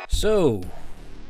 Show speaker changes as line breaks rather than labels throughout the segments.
So,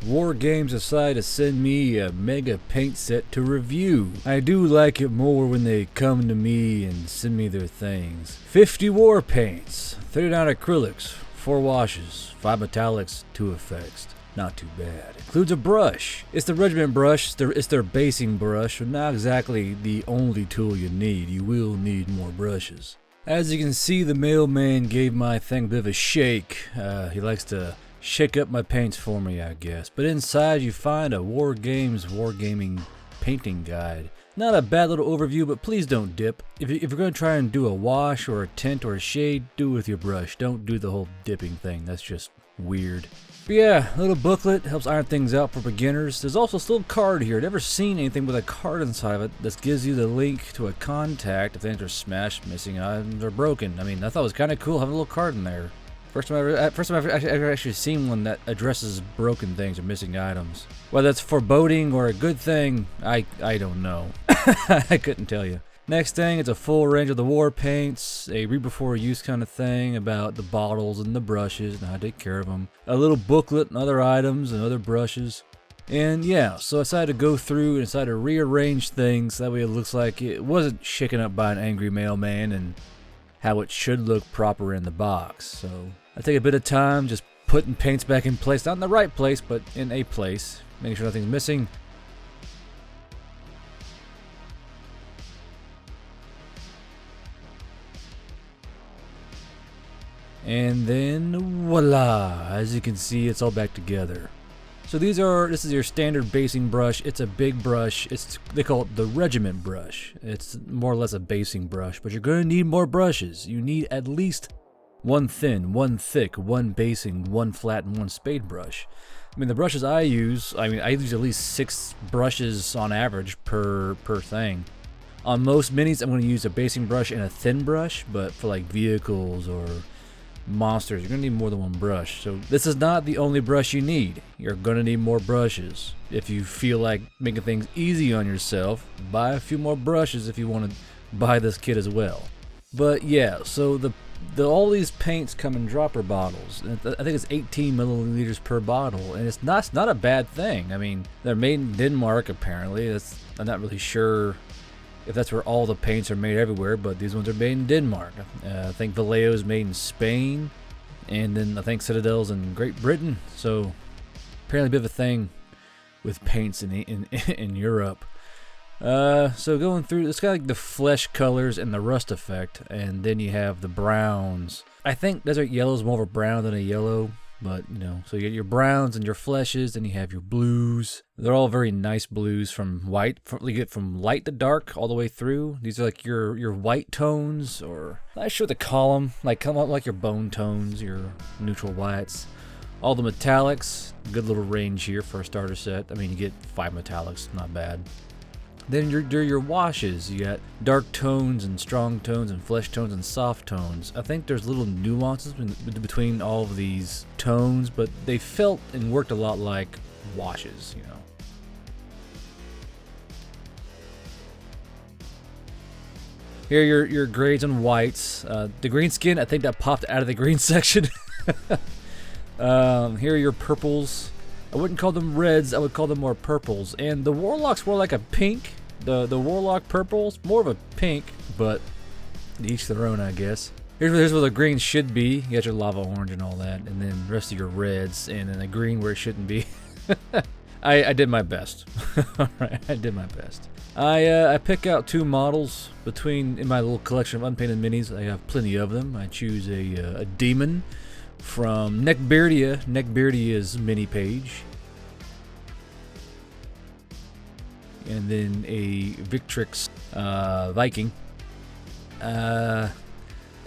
Wargames decided to send me a mega paint set to review. I do like it more when they come to me and send me their things. 50 war paints, 39 acrylics, 4 washes, 5 metallics, 2 effects. Not too bad. Includes a brush. It's the regiment brush, it's their basing brush, but not exactly the only tool you need. You will need more brushes. As you can see, the mailman gave my thing a bit of a shake. He likes to shake up my paints for me, I guess. But inside you find a Wargames Wargaming painting guide. Not a bad little overview, but please don't dip. If you're going to try and do a wash or a tint or a shade, do it with your brush. Don't do the whole dipping thing. That's just weird. But yeah, a little booklet helps iron things out for beginners. There's also still a card here. Never seen anything with a card inside of it that gives you the link to a contact if things are smashed, missing items, or broken. I mean, I thought it was kind of cool having a little card in there. First time I've ever actually seen one that addresses broken things or missing items. Whether it's foreboding or a good thing, I don't know. I couldn't tell you. Next thing, it's a full range of the war paints, a read before use kind of thing about the bottles and the brushes and how to take care of them. A little booklet and other items and other brushes. And yeah, so I decided to go through and decided to rearrange things that way it looks like it wasn't shaken up by an angry mailman and how it should look proper in the box. So I take a bit of time just putting paints back in place, not in the right place, but in a place, making sure nothing's missing. And then voila, as you can see, it's all back together. So this is your standard basing brush. It's a big brush. They call it the regiment brush. It's more or less a basing brush, but you're going to need more brushes. You need at least one thin, one thick, one basing, one flat, and one spade brush. I mean, the brushes I use at least 6 brushes on average per thing. On most minis, I'm going to use a basing brush and a thin brush, but for like vehicles or monsters, you're gonna need more than one brush. So this is not the only brush you need. You're gonna need more brushes. If you feel like making things easy on yourself, buy a few more brushes if you want to buy this kit as well. But yeah, so all these paints come in dropper bottles. I think it's 18 milliliters per bottle, and it's not a bad thing. I mean, they're made in Denmark apparently. I'm not really sure if that's where all the paints are made everywhere, but these ones are made in Denmark. I think Vallejo's made in Spain, and then I think Citadel's in Great Britain. So apparently a bit of a thing with paints in Europe. So going through, it's got like the flesh colors and the rust effect, and then you have the browns. I think Desert Yellow is more of a brown than a yellow. But, you know, so you get your browns and your fleshes, then you have your blues. They're all very nice blues from white. You get from light to dark all the way through. These are like your white tones, or I'm not sure what to call them. Like, come up like your bone tones, your neutral whites. All the metallics, good little range here for a starter set. I mean, you get 5 metallics, not bad. Then your washes, you got dark tones and strong tones and flesh tones and soft tones. I think there's little nuances between all of these tones, but they felt and worked a lot like washes, you know. Here are your grades and whites. The green skin, I think that popped out of the green section. Here are your purples. I wouldn't call them reds, I would call them more purples. And the warlocks were like a pink. The warlock purples, more of a pink, but each their own, I guess. Here's where the green should be. You got your lava orange and all that, and then the rest of your reds, and then the green where it shouldn't be. I did my best. Alright, I did my best. I pick out 2 models in my little collection of unpainted minis. I have plenty of them. I choose a demon from Neckbeardia's mini page, and then a Victrix Viking. I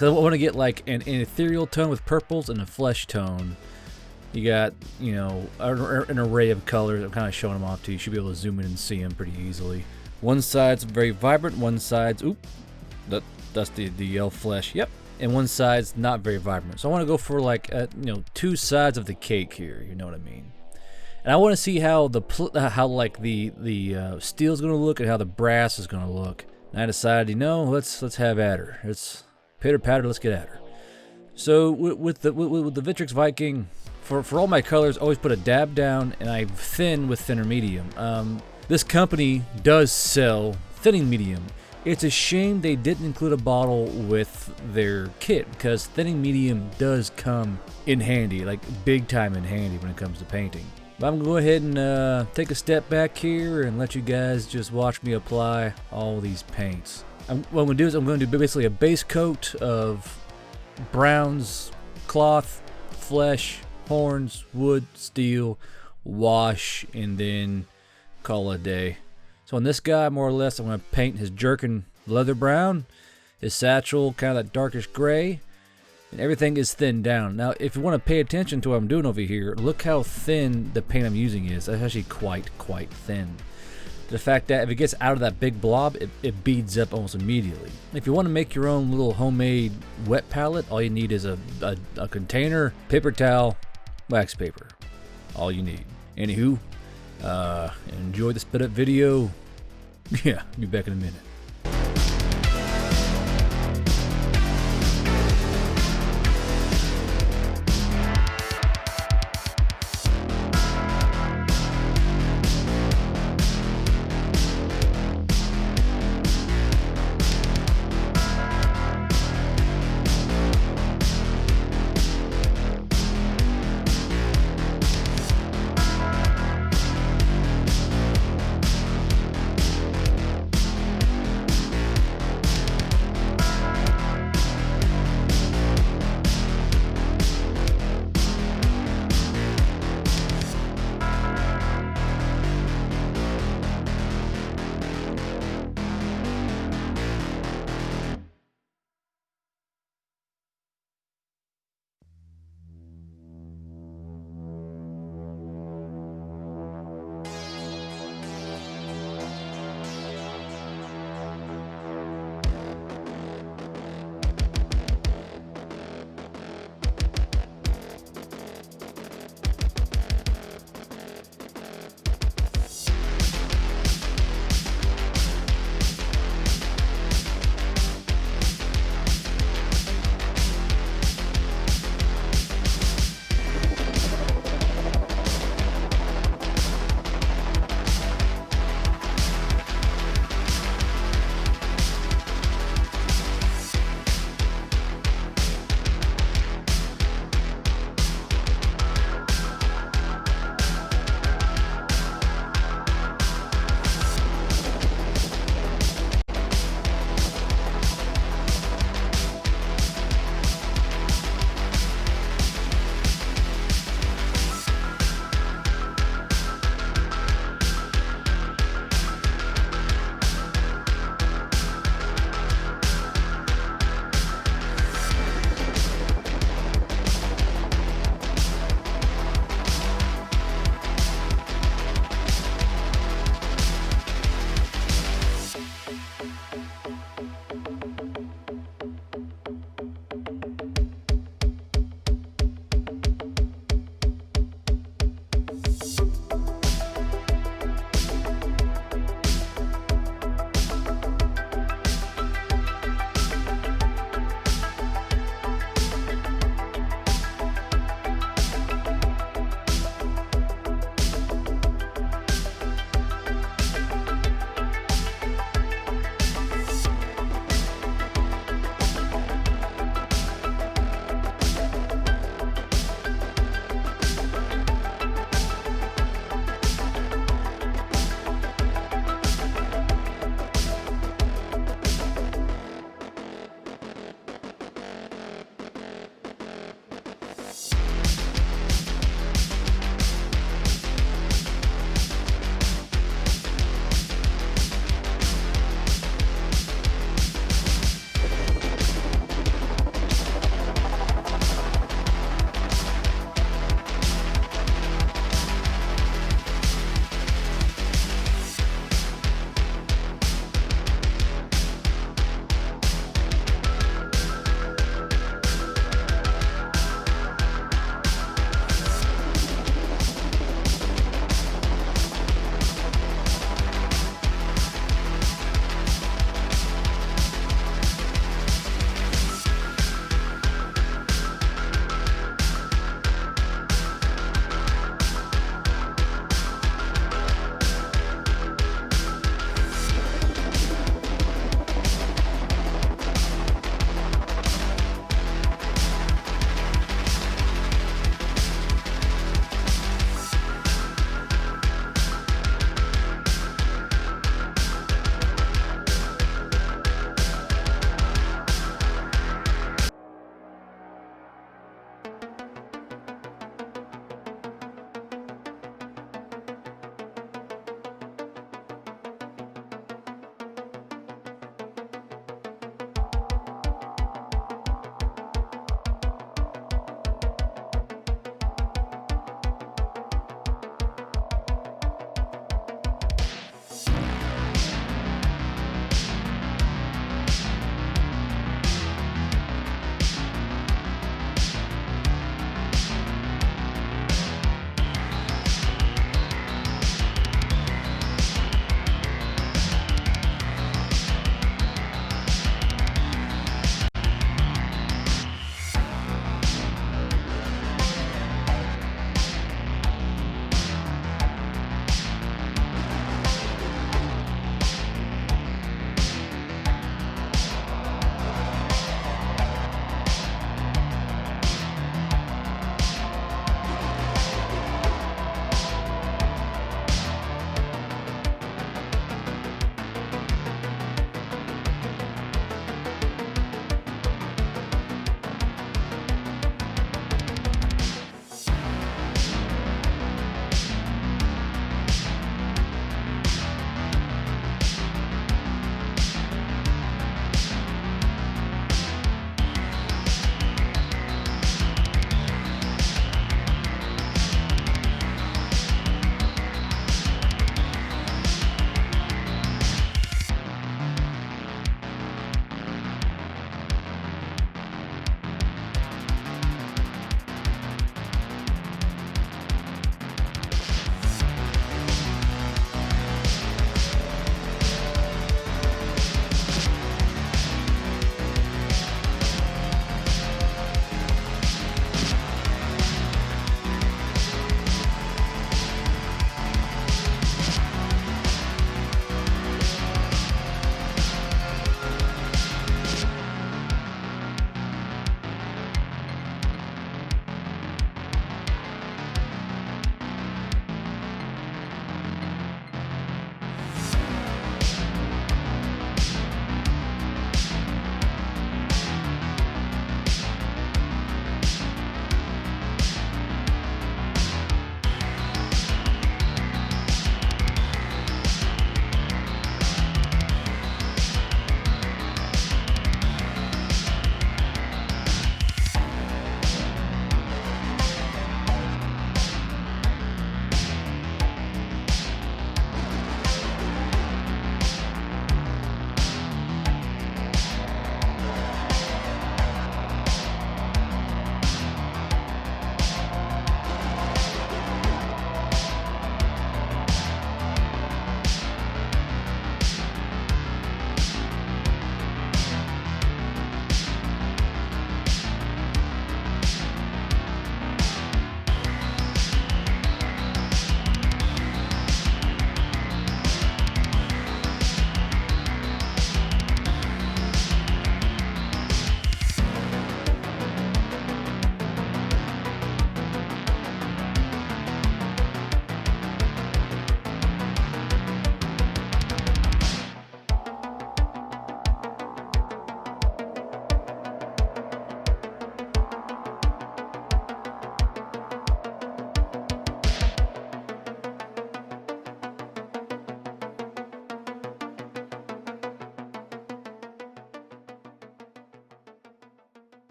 want to get like an ethereal tone with purples and a flesh tone. You got, you know, an array of colors. I'm kind of showing them off to you. You should be able to zoom in and see them pretty easily. One side's very vibrant, one side's, that's the elf flesh, yep. And one side's not very vibrant. So I want to go for like, 2 sides of the cake here, you know what I mean? And I want to see how the steel's going to look and how the brass is going to look. And I decided, let's have at her. It's pitter patter, let's get at her. So with the Victrix Viking For all my colors, always put a dab down, and I thin with thinner medium. This company does sell thinning medium. It's a shame they didn't include a bottle with their kit, because thinning medium does come in handy, like big time in handy when it comes to painting. But I'm gonna go ahead and take a step back here and let you guys just watch me apply all these paints. What I'm gonna do is I'm going to do basically a base coat of browns, cloth, flesh, horns, wood, steel, wash, and then call it a day. So on this guy, more or less, I'm going to paint his jerkin leather brown, his satchel kind of that darkish gray, and everything is thinned down. Now, if you want to pay attention to what I'm doing over here, look how thin the paint I'm using is. That's actually quite thin. The fact that if it gets out of that big blob, it beads up almost immediately. If you want to make your own little homemade wet palette, all you need is a container, paper towel, wax paper. All you need. Anywho, enjoy the sped up video. Yeah, be back in a minute.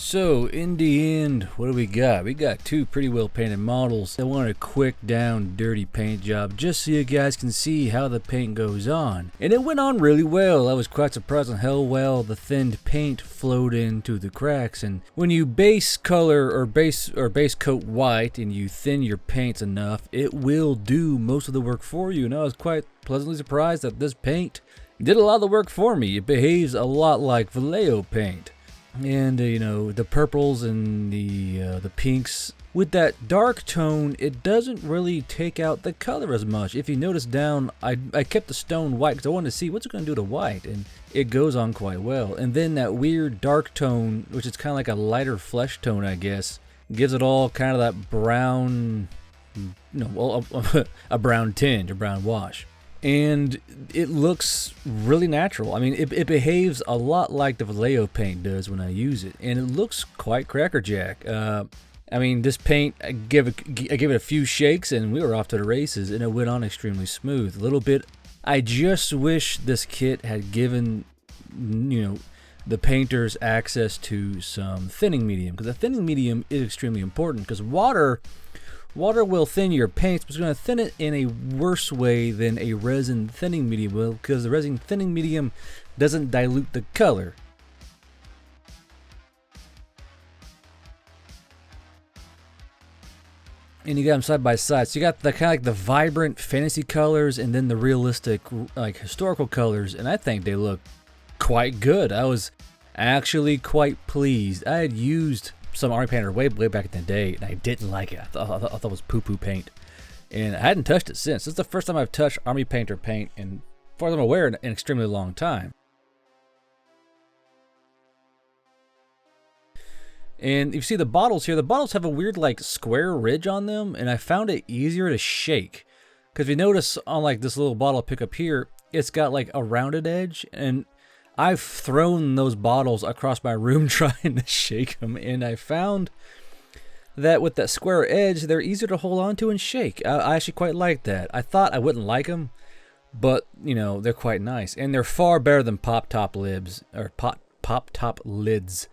So, in the end, what do we got? We got two pretty well painted models. I want a quick down dirty paint job just so you guys can see how the paint goes on. And it went on really well. I was quite surprised on how well the thinned paint flowed into the cracks. And when you base color or base coat white and you thin your paints enough, it will do most of the work for you. And I was quite pleasantly surprised that this paint did a lot of the work for me. It behaves a lot like Vallejo paint. And you know, the purples and the pinks with that dark tone, it doesn't really take out the color as much. If you notice down, I kept the stone white because I wanted to see what's it going to do to white, and it goes on quite well. And then that weird dark tone, which is kind of like a lighter flesh tone, I guess, gives it all kind of that brown, a brown tinge, a brown wash. And it looks really natural. I mean, it behaves a lot like the Vallejo paint does when I use it, and it looks quite crackerjack. I mean, this paint, I gave it a few shakes, and we were off to the races, and it went on extremely smooth. A little bit. I just wish this kit had given, the painters access to some thinning medium, because the thinning medium is extremely important. Because water will thin your paints, but it's going to thin it in a worse way than a resin thinning medium will, because the resin thinning medium doesn't dilute the color. And you got them side by side. So you got the kind of like the vibrant fantasy colors and then the realistic, like historical colors, and I think they look quite good. I was actually quite pleased. I had used some Army Painter way back in the day, and I didn't like it. I thought it was poo-poo paint, and I hadn't touched it since. This is the first time I've touched Army Painter paint, and as far as I'm aware, in an extremely long time. And you see the bottles here. The bottles have a weird like square ridge on them, and I found it easier to shake. Because if you notice on like this little bottle I pick up here, it's got like a rounded edge, and I've thrown those bottles across my room trying to shake them, and I found that with that square edge, they're easier to hold on to and shake. I actually quite like that. I thought I wouldn't like them, but they're quite nice, and they're far better than pop top lids or pop top lids,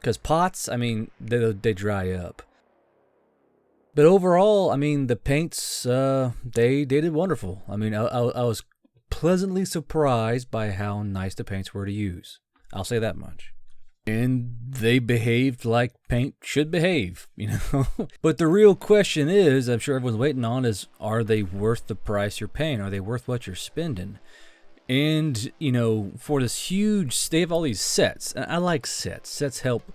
because pots, I mean, they dry up. But overall, I mean, the paints they did wonderful. I mean, I was pleasantly surprised by how nice the paints were to use. I'll say that much. And they behaved like paint should behave, But the real question is, I'm sure everyone's waiting on, is are they worth the price you're paying? Are they worth what you're spending? And, for this huge, they have all these sets. And I like sets. Sets help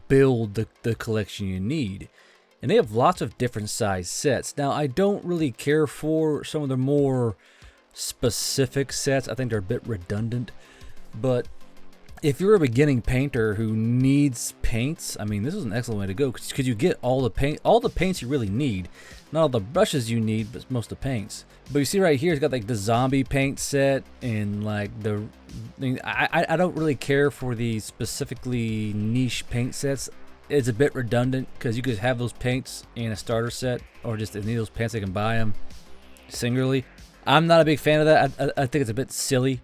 build the collection you need. And they have lots of different size sets. Now, I don't really care for some of the more specific sets. I think they're a bit redundant, but if you're a beginning painter who needs paints, I mean, this is an excellent way to go, because you get all the paints you really need, not all the brushes you need, but most of the paints. But you see right here, it's got like the zombie paint set, and like I don't really care for the specifically niche paint sets. It's a bit redundant, because you could have those paints in a starter set, or just if you need those paints, they can buy them singularly. I'm not a big fan of that. I think it's a bit silly.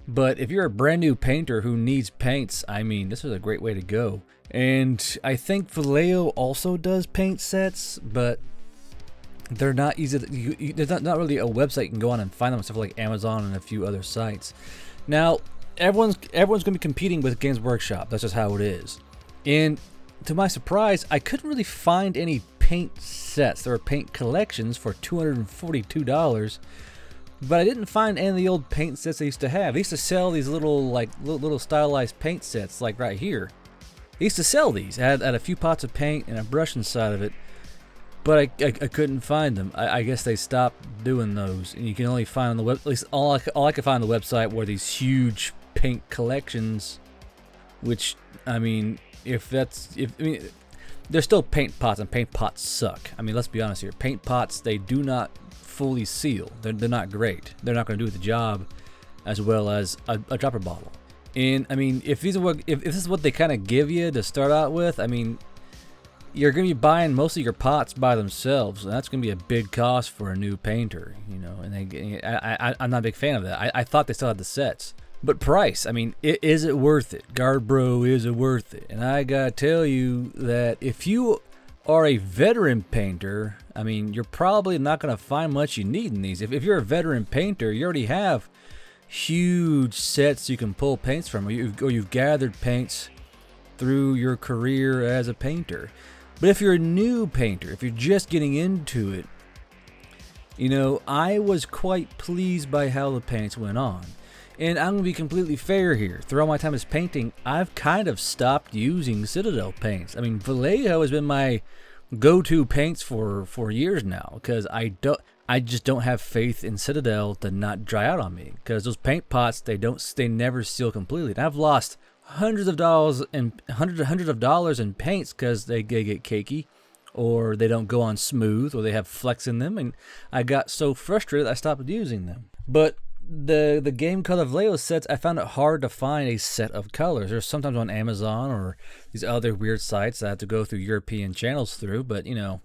But if you're a brand new painter who needs paints, I mean, this is a great way to go. And I think Vallejo also does paint sets, but they're not easy. There's not really a website you can go on and find them, stuff like Amazon and a few other sites. Now, everyone's going to be competing with Games Workshop. That's just how it is. And to my surprise, I couldn't really find any paint sets. There were paint collections for $242. But I didn't find any of the old paint sets they used to have. They used to sell these little stylized paint sets, like right here. They used to sell these. Had a few pots of paint and a brush inside of it. But I couldn't find them. I guess they stopped doing those, and you can only find on the web. At least all I could find on the website were these huge paint collections. Which, I mean, they're still paint pots, and paint pots suck. I mean, let's be honest here. Paint pots, they do not fully seal. They're not great. They're not going to do the job as well as a dropper bottle. And I mean, if this is what they kind of give you to start out with, I mean, you're going to be buying most of your pots by themselves, and that's going to be a big cost for a new painter, And I'm not a big fan of that. I thought they still had the sets, But price, I mean, is it worth it? Guard-Bro, is it worth it? And I gotta tell you that if you are a veteran painter, I mean, you're probably not gonna find much you need in these. If you're a veteran painter, you already have huge sets you can pull paints from, or you've gathered paints through your career as a painter. But if you're a new painter, if you're just getting into it, you know, I was quite pleased by how the paints went on. And I'm going to be completely fair here. Throughout my time as painting, I've kind of stopped using Citadel paints. I mean, Vallejo has been my go-to paints for years now, because I just don't have faith in Citadel to not dry out on me, because those paint pots, they never seal completely. And I've lost hundreds of dollars in paints because they get cakey, or they don't go on smooth, or they have flecks in them, and I got so frustrated I stopped using them. But the Game Color Vallejo sets, I found it hard to find a set of colors. There's sometimes on Amazon or these other weird sites that I have to go through European channels through, but you know,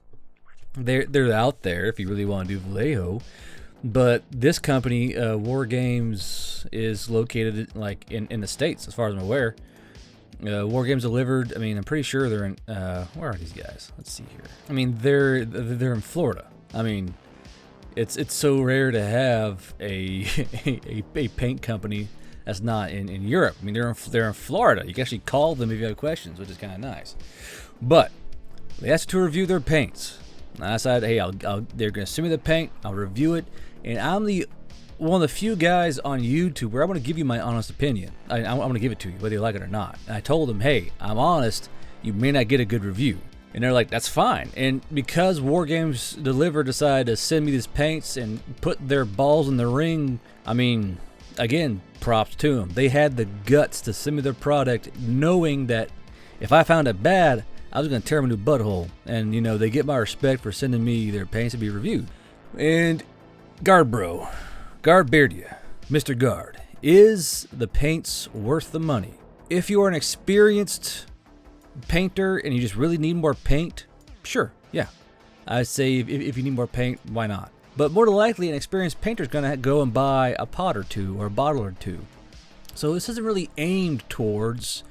they're out there if you really want to do Vallejo. But this company, Wargames, is located like in the States, as far as I'm aware. Wargames delivered. I mean, I'm pretty sure they're in. Where are these guys? Let's see here. I mean, they're in Florida. I mean, it's so rare to have a paint company that's not in Europe. I mean, they're in Florida. You can actually call them if you have questions, which is kind of nice. But they asked to review their paints. And I decided, hey, they're gonna send me the paint. I'll review it, and I'm one of the few guys on YouTube where I'm gonna give you my honest opinion. I'm gonna give it to you, whether you like it or not. And I told them, hey, I'm honest. You may not get a good review. And they're like, that's fine. And because Wargames decided to send me these paints and put their balls in the ring, I mean, again, props to them. They had the guts to send me their product, knowing that if I found it bad, I was going to tear them a new butthole. And, you know, they get my respect for sending me their paints to be reviewed. And Guard-Bro, Guard-Beardia, Mr. Guard, is the paints worth the money? If you are an experienced painter and you just really need more paint, sure, yeah. I'd say if you need more paint, why not? But more than likely, an experienced painter is going to go and buy a pot or two or a bottle or two. So this isn't really aimed towards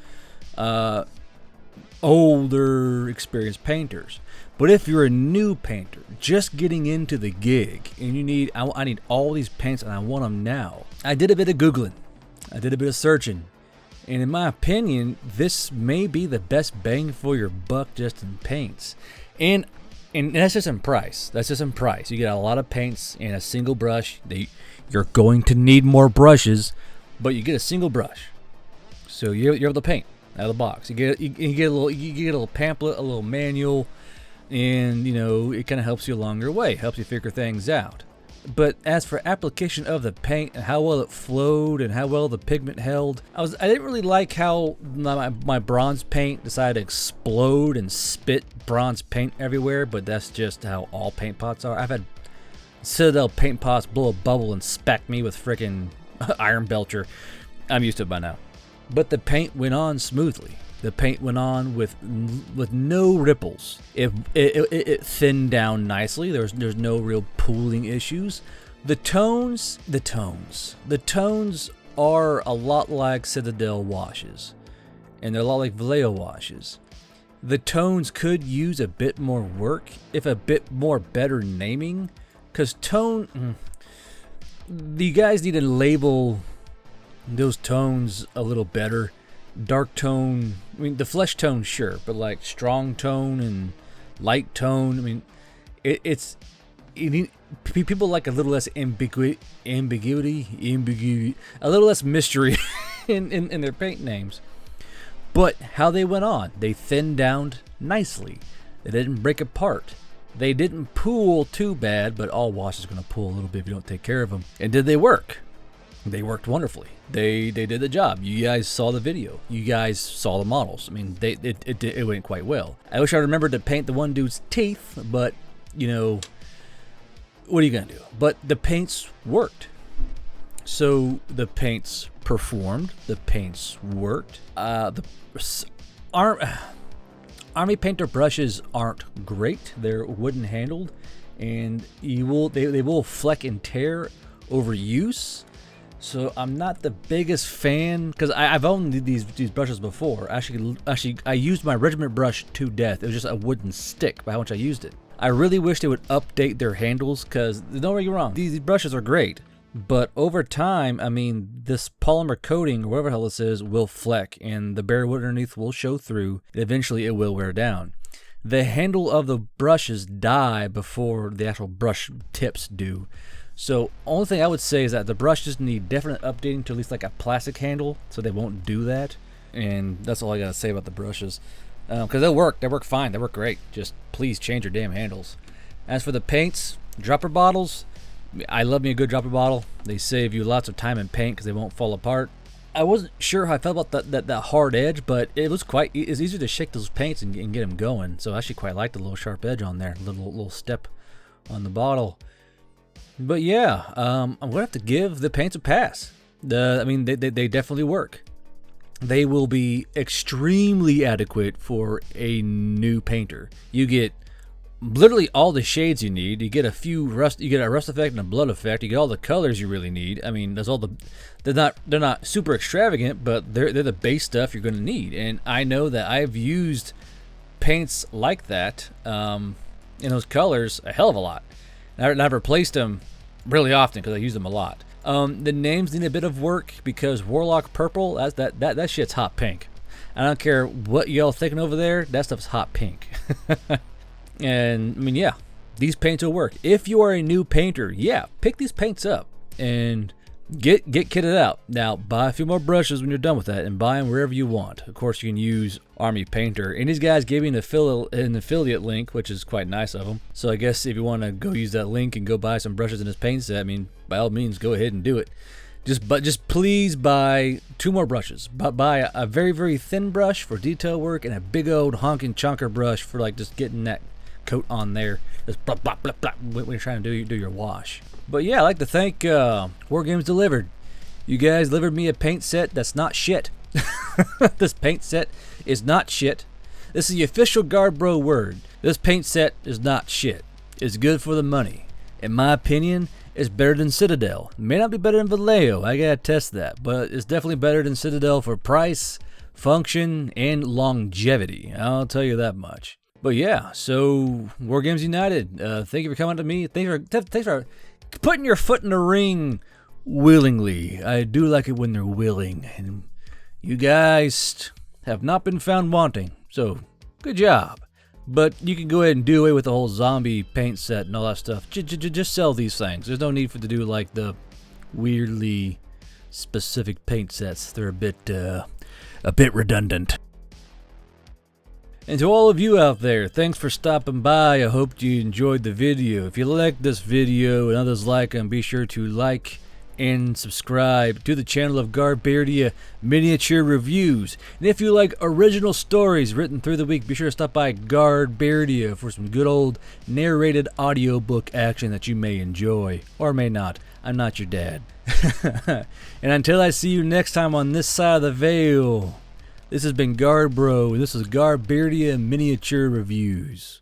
older, experienced painters. But if you're a new painter, just getting into the gig, and you need, I need all these paints and I want them now. I did a bit of Googling. I did a bit of searching. And in my opinion, this may be the best bang for your buck just in paints. And that's just in price. That's just in price. You get a lot of paints in a single brush. You're going to need more brushes, but you get a single brush. So you're able to paint out of the box. You get a little pamphlet, a little manual, and you know, it kind of helps you along your way, helps you figure things out. But as for application of the paint and how well it flowed and how well the pigment held, I didn't really like how my bronze paint decided to explode and spit bronze paint everywhere, but that's just how all paint pots are. I've had Citadel paint pots blow a bubble and speck me with frickin' iron belcher. I'm used to it by now. But the paint went on smoothly. The paint went on with no ripples. It thinned down nicely. There's no real pooling issues. The tones are a lot like Citadel washes, and they're a lot like Vallejo washes. The tones could use a bit more work, if a bit more better naming, because you guys need to label those tones a little better. Dark tone, I mean, the flesh tone, sure, but like strong tone and light tone, I mean, people like a little less ambiguity, a little less mystery in their paint names. But how they went on, they thinned down nicely. They didn't break apart. They didn't pool too bad, but all washes are going to pool a little bit if you don't take care of them. And did they work? They worked wonderfully. They did the job. You guys saw the video. You guys saw the models. I mean, it went quite well. I wish I remembered to paint the one dude's teeth, but, you know, what are you going to do? But the paints worked. So the paints performed. The paints worked. Army Painter brushes aren't great. They're wooden handled, and they will fleck and tear over use. So I'm not the biggest fan because I've owned these brushes before. Actually, I used my regiment brush to death. It was just a wooden stick by how much I used it. I really wish they would update their handles because don't get me wrong, these brushes are great. But over time, I mean, this polymer coating, or whatever the hell this is, will fleck, and the bare wood underneath will show through, and eventually it will wear down. The handle of the brushes die before the actual brush tips do. So only thing I would say is that the brushes need definite updating to at least like a plastic handle, so they won't do that. And that's all I gotta say about the brushes. Because they work fine, they work great. Just please change your damn handles. As for the paints, dropper bottles, I love me a good dropper bottle. They save you lots of time and paint because they won't fall apart. I wasn't sure how I felt about that hard edge, but it's easier to shake those paints and get them going. So I actually quite like the little sharp edge on there, little step on the bottle. But yeah, I'm gonna have to give the paints a pass. I mean, they definitely work. They will be extremely adequate for a new painter. You get literally all the shades you need. You get a few rust. You get a rust effect and a blood effect. You get all the colors you really need. I mean, they're not super extravagant, but they're the base stuff you're gonna need. And I know that I've used paints like that in those colors a hell of a lot. And I've replaced them really often because I use them a lot. The names need a bit of work because Warlock Purple, that shit's hot pink. I don't care what y'all thinking over there. That stuff's hot pink. And I mean, yeah, these paints will work. If you are a new painter, yeah, pick these paints up and get kitted out. Now, buy a few more brushes when you're done with that, and buy them wherever you want. Of course, you can use Army Painter, and these guys gave me an affiliate link, which is quite nice of them. So I guess if you want to go use that link and go buy some brushes in this paint set, I mean, by all means, go ahead and do it. Just please buy 2 more brushes. Buy a very, very thin brush for detail work and a big old honking chunker brush for like just getting that coat on there. Just blah, blah, blah, blah, when you're trying to do your wash. But yeah, I'd like to thank Wargames Delivered. You guys delivered me a paint set that's not shit. This paint set is not shit. This is the official Guard-Bro word. This paint set is not shit. It's good for the money. In my opinion, it's better than Citadel. It may not be better than Vallejo, I gotta test that, but it's definitely better than Citadel for price, function, and longevity. I'll tell you that much. But yeah, so Wargames United, thank you for coming to me. Thanks for putting your foot in the ring willingly. I do like it when they're willing. And you guys have not been found wanting, so good job. But you can go ahead and do away with the whole zombie paint set and all that stuff. Just sell these things. There's no need for to do like the weirdly specific paint sets. They're a bit redundant. And to all of you out there, thanks for stopping by. I hope you enjoyed the video. If you liked this video and others like them, be sure to like and subscribe to the channel of Guardbeardia Miniature Reviews. And if you like original stories written through the week, be sure to stop by Guardbeardia for some good old narrated audiobook action that you may enjoy. Or may not. I'm not your dad. And until I see you next time on this side of the veil, this has been Guard Bro, and this is Guardbeardia Miniature Reviews.